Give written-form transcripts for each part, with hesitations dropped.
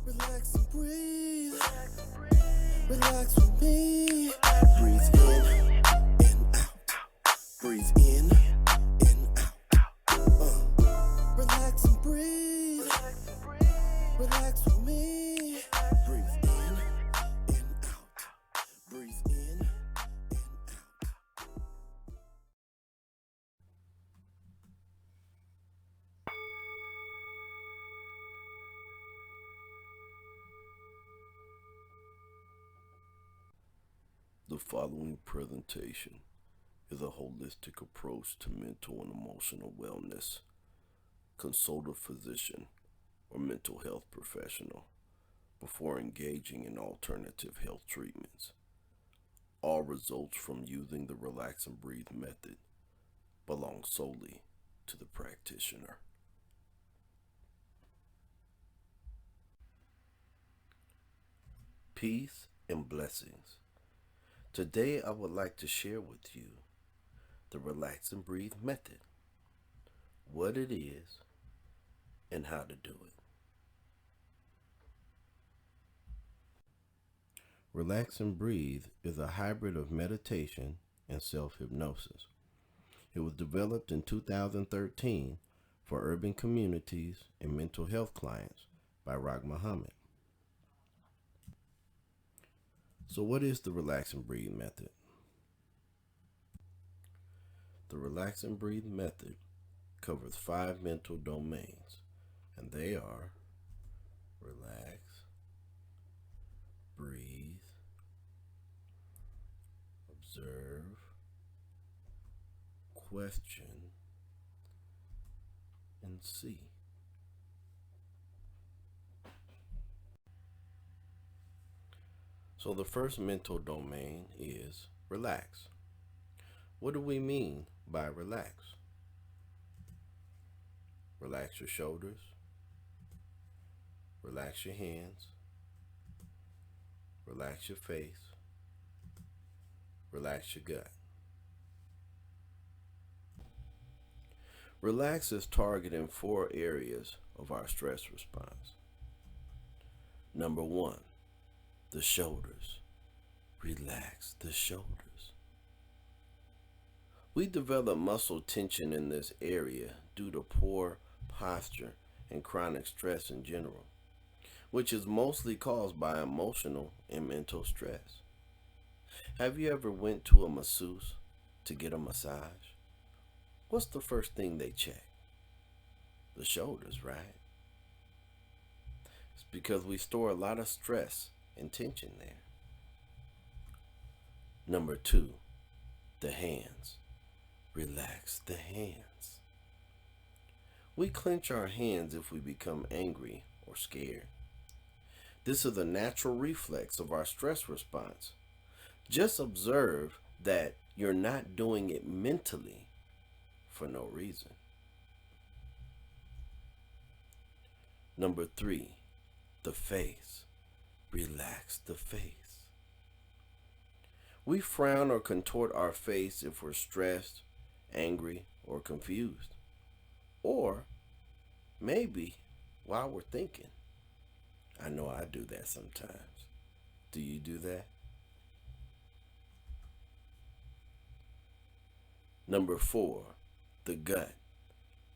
Relax and breathe. Relax with me. Breathe in and out. Breathe in and out. Relax and breathe. Relax with me. Breathe in and out. Breathe in and out. The following presentation is a holistic approach to mental and emotional wellness. Consult a physician or mental health professional before engaging in alternative health treatments. All results from using the relax and breathe method belong solely to the practitioner. Peace and blessings. Today I would like to share with you the relax and breathe method, what it is, and how to do it. Relax and breathe is a hybrid of meditation and self hypnosis. It was developed in 2013 for urban communities and mental health clients by Rock Muhammad. So, what is the relax and breathe method? The relax and breathe method covers 5 mental domains, and they are relax, breathe, observe, question, and see. So the first mental domain is relax. What do we mean by relax? Relax your shoulders, relax your hands, relax your face, relax your gut. Relax is targeting 4 areas of our stress response. Number 1, the shoulders. Relax the shoulders. We develop muscle tension in this area due to poor posture and chronic stress in general, which is mostly caused by emotional and mental stress. Have you ever went to a masseuse to get a massage? What's the first thing they check? The shoulders, right? It's because we store a lot of stress and tension there. Number 2, the hands. Relax the hands. We clench our hands if we become angry or scared. This is a natural reflex of our stress response. Just observe that you're not doing it mentally for no reason. Number 3, the face. Relax the face. We frown or contort our face if we're stressed, angry, or confused. Or maybe while we're thinking. I know I do that sometimes. Do you do that? Number 4, the gut.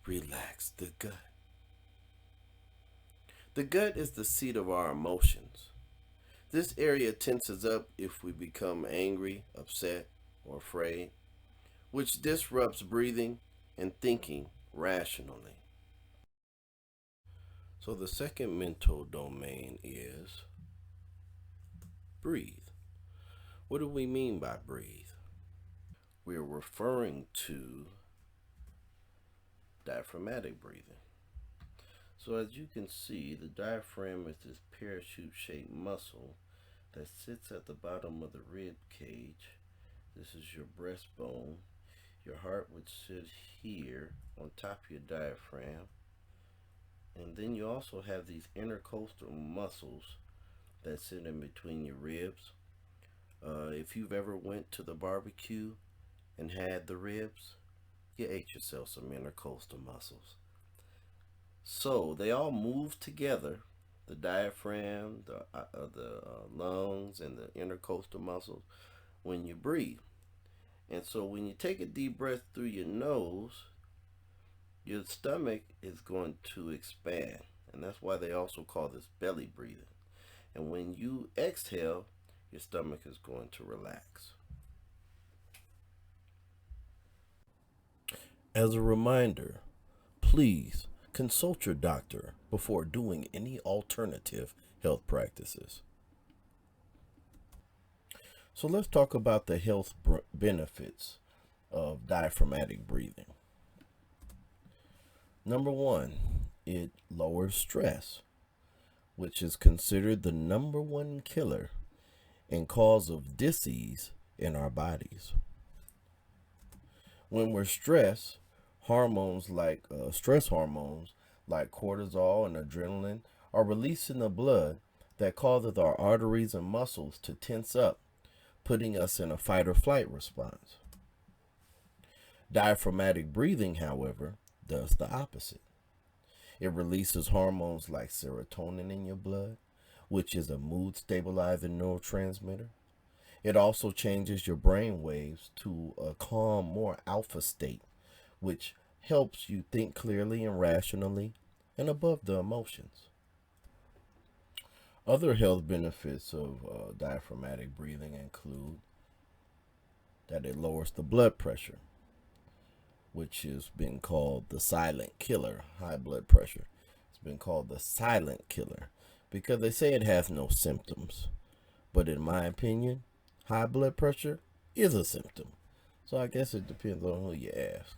Relax the gut. The gut is the seat of our emotions. This area tenses up if we become angry, upset, or afraid, which disrupts breathing and thinking rationally. So the second mental domain is breathe. What do we mean by breathe? We're referring to diaphragmatic breathing. So as you can see, the diaphragm is this parachute-shaped muscle that sits at the bottom of the rib cage. This is your breastbone. Your heart would sit here on top of your diaphragm. And then you also have these intercostal muscles that sit in between your ribs. If you've ever went to the barbecue and had the ribs, you ate yourself some intercostal muscles. So they all move together the diaphragm, the lungs, and the intercostal muscles when you breathe. And so when you take a deep breath through your nose, your stomach is going to expand. And that's why they also call this belly breathing. And when you exhale, your stomach is going to relax. As a reminder, please consult your doctor before doing any alternative health practices. So let's talk about the health benefits of diaphragmatic breathing. Number one, it lowers stress, which is considered the number one killer and cause of disease in our bodies. When we're stressed, stress hormones like cortisol and adrenaline are released in the blood that causes our arteries and muscles to tense up, putting us in a fight or flight response. Diaphragmatic breathing, however, does the opposite. It releases hormones like serotonin in your blood, which is a mood stabilizing neurotransmitter. It also changes your brain waves to a calm, more alpha state, which helps you think clearly and rationally and above the emotions. Other health benefits of diaphragmatic breathing include that it lowers the blood pressure, which has been called the silent killer. High blood pressure. It's been called the silent killer because they say it has no symptoms. But in my opinion, high blood pressure is a symptom. So I guess it depends on who you ask.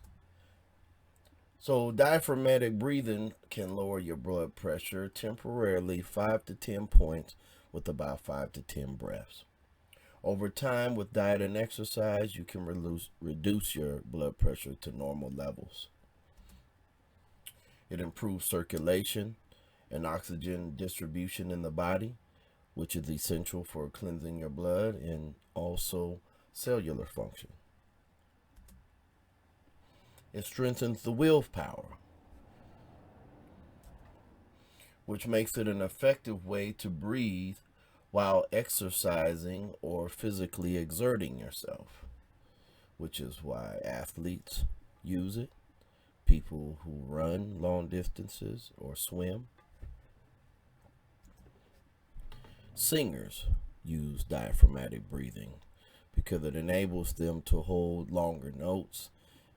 So diaphragmatic breathing can lower your blood pressure temporarily 5 to 10 points with about 5 to 10 breaths. Over time, with diet and exercise, you can reduce your blood pressure to normal levels. It improves circulation and oxygen distribution in the body, which is essential for cleansing your blood and also cellular function. It strengthens the willpower, which makes it an effective way to breathe while exercising or physically exerting yourself, which is why athletes use it, people who run long distances or swim. Singers use diaphragmatic breathing because it enables them to hold longer notes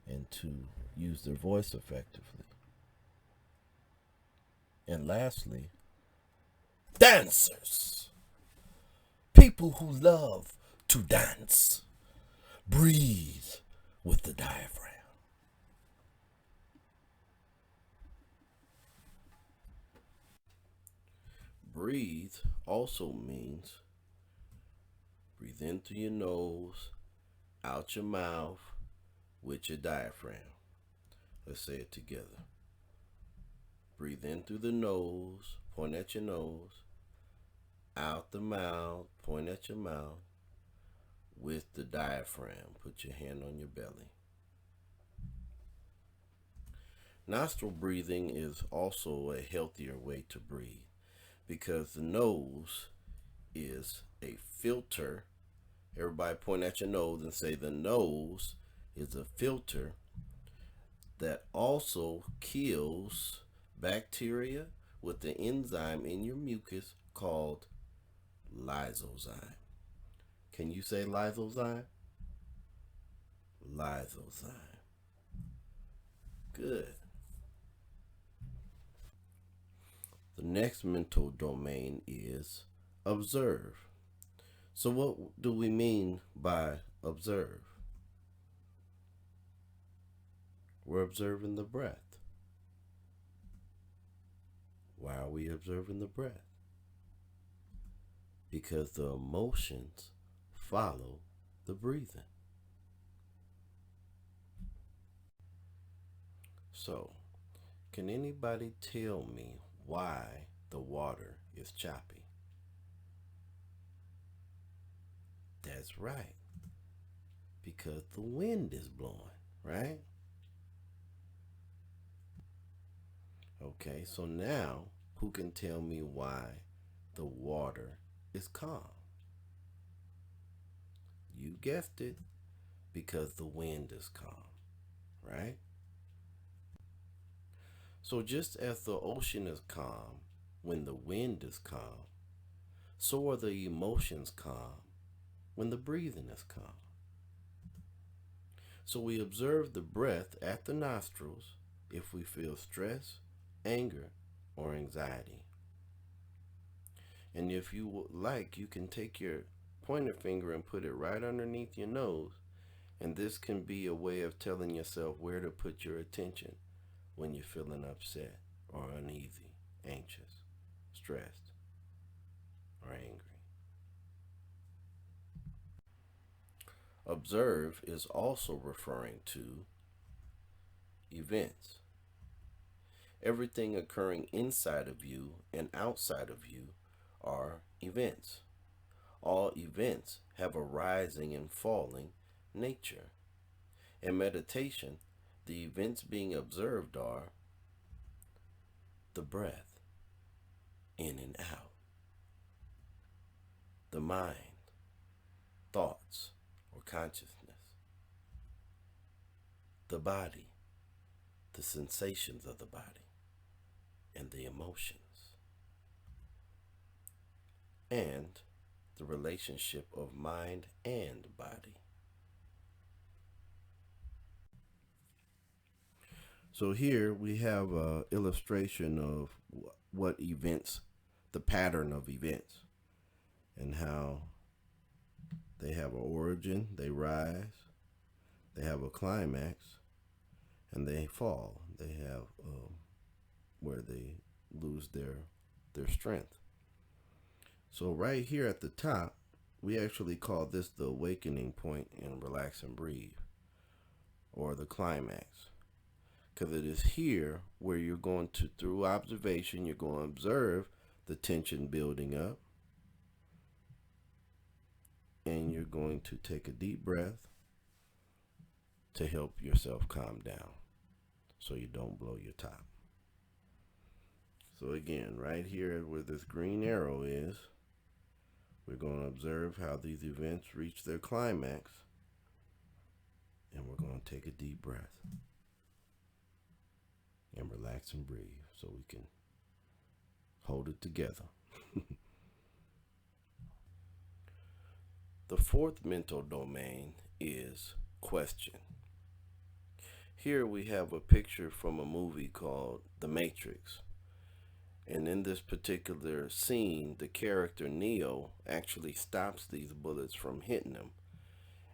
and to use their voice effectively. And lastly, dancers. People who love to dance. Breathe with the diaphragm. Breathe also means breathe in through your nose, out your mouth, with your diaphragm. Let's say it together. Breathe in through the nose, point at your nose, out the mouth, point at your mouth, with the diaphragm. Put your hand on your belly. Nostril breathing is also a healthier way to breathe because the nose is a filter. Everybody point at your nose and say the nose is a filter that also kills bacteria with the enzyme in your mucus called lysozyme. Can you say lysozyme? Lysozyme. Good. The next mental domain is observe. So what do we mean by observe? We're observing the breath. Why are we observing the breath? Because the emotions follow the breathing. So, can anybody tell me why the water is choppy? That's right. Because the wind is blowing, right? Okay, so now who can tell me why the water is calm? You guessed it, because the wind is calm, right? So just as the ocean is calm when the wind is calm, so are the emotions calm when the breathing is calm. So we observe the breath at the nostrils if we feel stress, anger, or anxiety. And if you would like, you can take your pointer finger and put it right underneath your nose, and this can be a way of telling yourself where to put your attention when you're feeling upset or uneasy, anxious, stressed, or angry. Observe is also referring to events. Everything occurring inside of you and outside of you are events. All events have a rising and falling nature. In meditation, the events being observed are the breath, in and out, the mind, thoughts or consciousness, the body, the sensations of the body, and the emotions, and the relationship of mind and body. So here we have an illustration of what events, the pattern of events, and how they have an origin, they rise, they have a climax, and they fall. They have where they lose their strength. So right here at the top, we actually call this the awakening point in Relax and Breathe, or the climax. Because it is here where you're going to, through observation, you're going to observe the tension building up, and you're going to take a deep breath to help yourself calm down so you don't blow your top. So again, right here where this green arrow is, we're going to observe how these events reach their climax, and we're going to take a deep breath and relax and breathe so we can hold it together. The fourth mental domain is question. Here we have a picture from a movie called The Matrix. And in this particular scene, the character Neo actually stops these bullets from hitting him.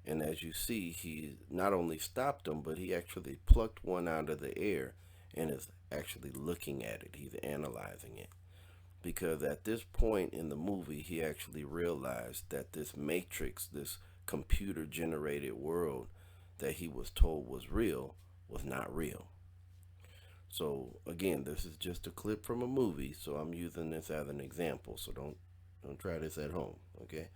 And as you see, he not only stopped them, but he actually plucked one out of the air and is actually looking at it. He's analyzing it. Because at this point in the movie, he actually realized that this matrix, this computer-generated world that he was told was real, was not real. So again, this is just a clip from a movie, so I'm using this as an example. So don't try this at home, okay?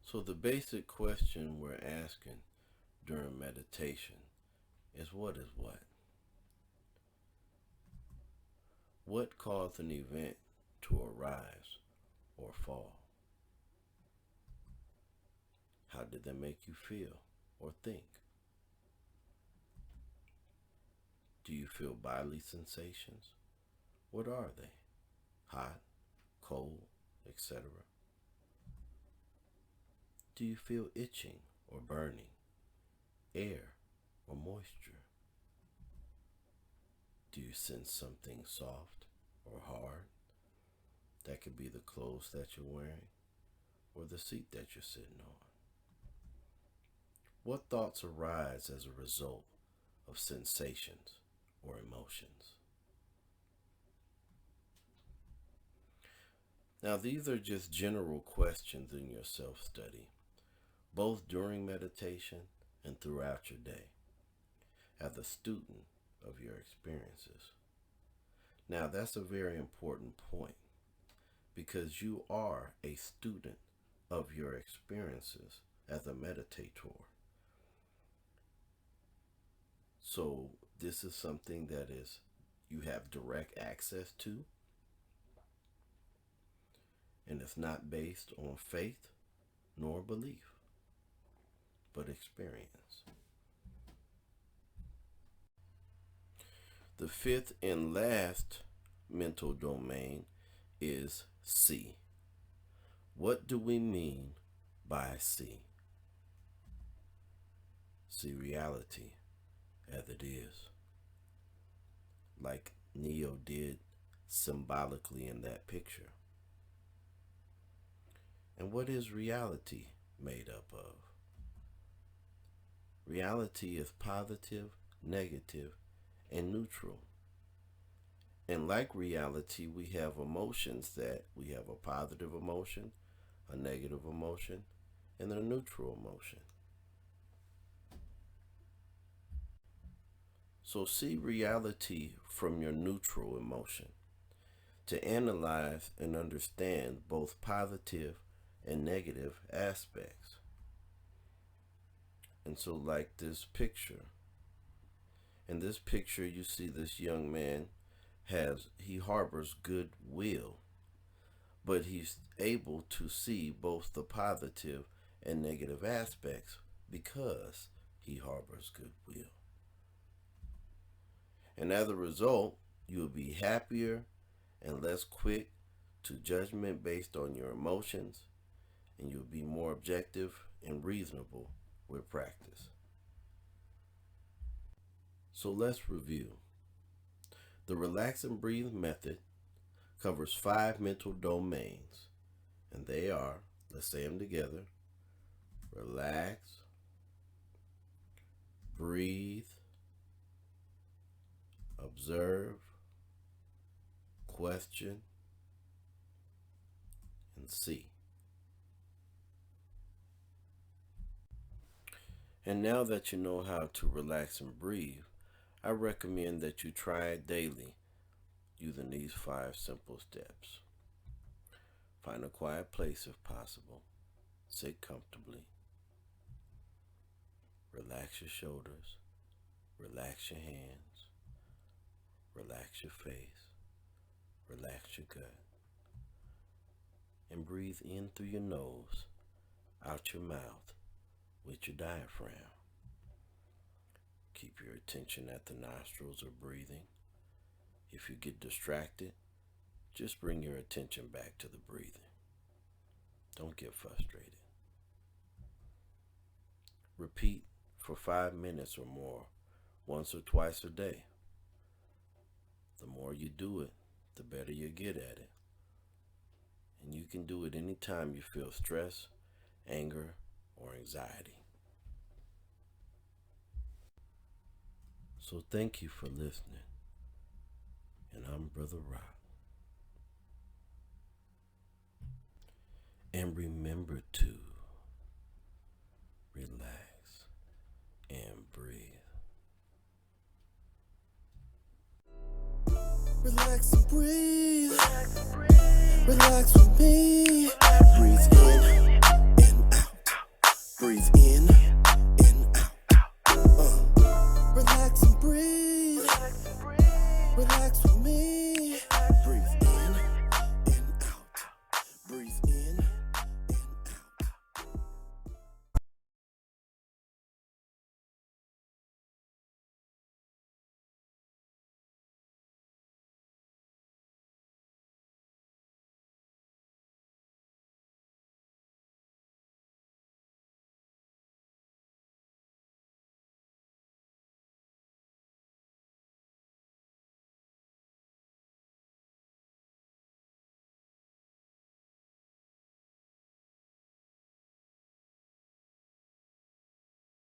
So the basic question we're asking during meditation is what is what? What caused an event to arise or fall? How did that make you feel or think? Do you feel bodily sensations? What are they? Hot, cold, etc. Do you feel itching or burning, air or moisture? Do you sense something soft or hard? That could be the clothes that you're wearing or the seat that you're sitting on. What thoughts arise as a result of sensations or emotions? Now, these are just general questions in your self-study, both during meditation and throughout your day, as a student of your experiences. Now, that's a very important point, because you are a student of your experiences as a meditator. So this is something that is you have direct access to, and it's not based on faith nor belief, but experience. The fifth and last mental domain is see. What do we mean by see? See reality as it is, like Neo did symbolically in that picture. And what is reality made up of? Reality is positive, negative, and neutral. And like reality, we have emotions that we have a positive emotion, a negative emotion, and a neutral emotion. So see reality from your neutral emotion to analyze and understand both positive and negative aspects. And so like this picture, in this picture you see this young man he harbors goodwill, but he's able to see both the positive and negative aspects because he harbors goodwill. And as a result, you'll be happier and less quick to judgment based on your emotions, and you'll be more objective and reasonable with practice. So let's review. The Relax and Breathe method covers 5 mental domains, and they are, let's say them together: relax, breathe, observe, question, and see. And now that you know how to relax and breathe, I recommend that you try it daily using these 5 simple steps. Find a quiet place if possible. Sit comfortably. Relax your shoulders. Relax your hands. Relax your face. Relax your gut. And breathe in through your nose, out your mouth with your diaphragm. Keep your attention at the nostrils or breathing. If you get distracted, just bring your attention back to the breathing. Don't get frustrated. Repeat for 5 minutes or more, once or twice a day. The more you do it, the better you get at it. And you can do it anytime you feel stress, anger, or anxiety. So thank you for listening. And I'm Brother Rock. And remember to relax and breathe. Relax and breathe. Relax with me. Breathe in.